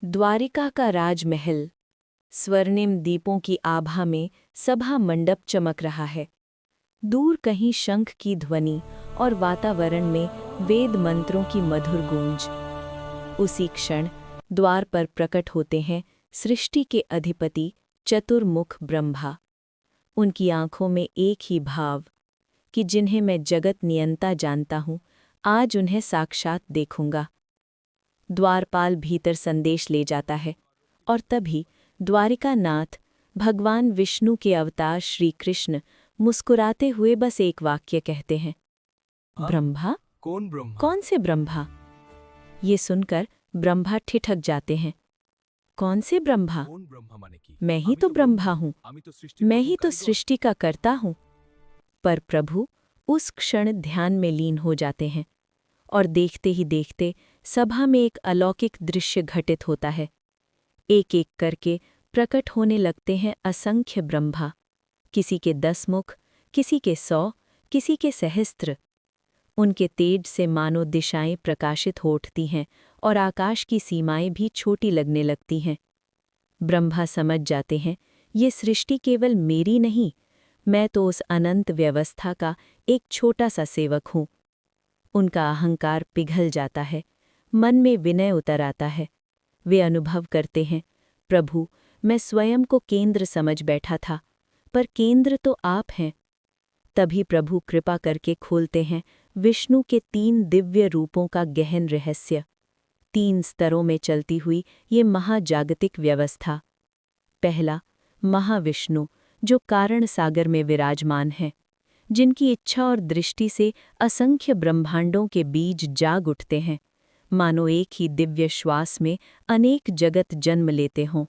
द्वारिका का राजमहल स्वर्णिम दीपों की आभा में सभा मंडप चमक रहा है। दूर कहीं शंख की ध्वनि और वातावरण में वेद मंत्रों की मधुर गूंज। उसी क्षण द्वार पर प्रकट होते हैं सृष्टि के अधिपति चतुर्मुख ब्रह्मा। उनकी आंखों में एक ही भाव कि जिन्हें मैं जगत नियंता जानता हूँ, आज उन्हें साक्षात देखूंगा। द्वारपाल भीतर संदेश ले जाता है और तभी द्वारिका नाथ भगवान विष्णु के अवतार श्री कृष्ण मुस्कुराते हुए बस एक वाक्य कहते हैं, ब्रह्मा? कौन ब्रह्मा? कौन से ब्रह्मा? ये सुनकर ब्रह्मा ठिठक जाते हैं। कौन से ब्रह्मा? कौन ब्रह्मा माने की? मैं ही तो ब्रह्मा हूँ, मैं ही तो सृष्टि का कर्ता हूँ। पर प्रभु उस क्षण ध्यान में लीन हो जाते हैं और देखते ही देखते सभा में एक अलौकिक दृश्य घटित होता है। एक एक करके प्रकट होने लगते हैं असंख्य ब्रह्मा, किसी के 10 मुख, किसी के 100, किसी के सहस्त्र। उनके तेज से मानो दिशाएं प्रकाशित हो उठती हैं और आकाश की सीमाएं भी छोटी लगने लगती हैं। ब्रह्मा समझ जाते हैं, ये सृष्टि केवल मेरी नहीं, मैं तो उस अनंत व्यवस्था का एक छोटा सा सेवक हूँ। उनका अहंकार पिघल जाता है, मन में विनय उतर आता है। वे अनुभव करते हैं, प्रभु, मैं स्वयं को केंद्र समझ बैठा था, पर केंद्र तो आप हैं। तभी प्रभु कृपा करके खोलते हैं विष्णु के 3 दिव्य रूपों का गहन रहस्य। 3 स्तरों में चलती हुई ये महाजागतिक व्यवस्था। पहला, महाविष्णु, जो कारण सागर में विराजमान हैं, जिनकी इच्छा और दृष्टि से असंख्य ब्रह्मांडों के बीज जाग उठते हैं, मानो एक ही दिव्य श्वास में अनेक जगत जन्म लेते हों।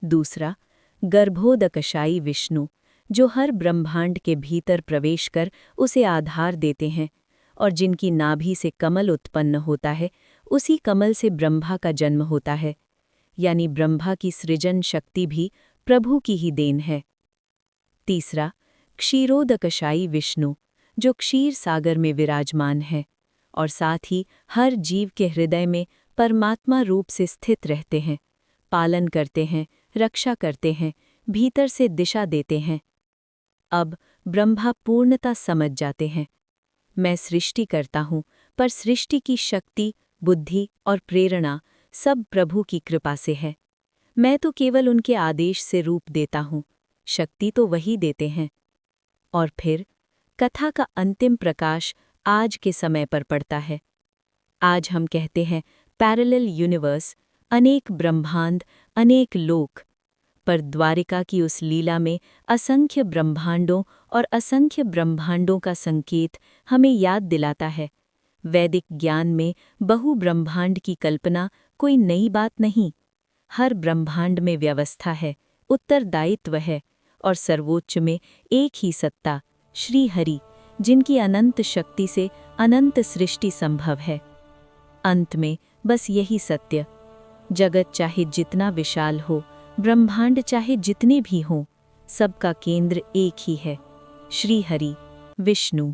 दूसरा, गर्भोदकशायी विष्णु, जो हर ब्रह्मांड के भीतर प्रवेश कर उसे आधार देते हैं और जिनकी नाभि से कमल उत्पन्न होता है, उसी कमल से ब्रह्मा का जन्म होता है, यानी ब्रह्मा की सृजन शक्ति भी प्रभु की ही देन है। तीसरा, क्षीरोदकशायी विष्णु, जो क्षीर सागर में विराजमान है और साथ ही हर जीव के हृदय में परमात्मा रूप से स्थित रहते हैं, पालन करते हैं, रक्षा करते हैं, भीतर से दिशा देते हैं। अब ब्रह्मा पूर्णता समझ जाते हैं, मैं सृष्टि करता हूँ, पर सृष्टि की शक्ति, बुद्धि और प्रेरणा सब प्रभु की कृपा से है। मैं तो केवल उनके आदेश से रूप देता हूँ, शक्ति तो वही देते हैं। और फिर कथा का अंतिम प्रकाश आज के समय पर पड़ता है। आज हम कहते हैं पैरेलल यूनिवर्स, अनेक ब्रह्मांड, अनेक लोक। पर द्वारिका की उस लीला में असंख्य ब्रह्मांडों और असंख्य ब्रह्मांडों का संकेत हमें याद दिलाता है, वैदिक ज्ञान में बहु ब्रह्मांड की कल्पना कोई नई बात नहीं। हर ब्रह्मांड में व्यवस्था है, उत्तरदायित्व है और सर्वोच्च में एक ही सत्ता, श्री हरि, जिनकी अनंत शक्ति से अनंत सृष्टि संभव है। अंत में बस यही सत्य, जगत चाहे जितना विशाल हो, ब्रह्मांड चाहे जितने भी हों, सबका केंद्र एक ही है, श्री हरि, विष्णु।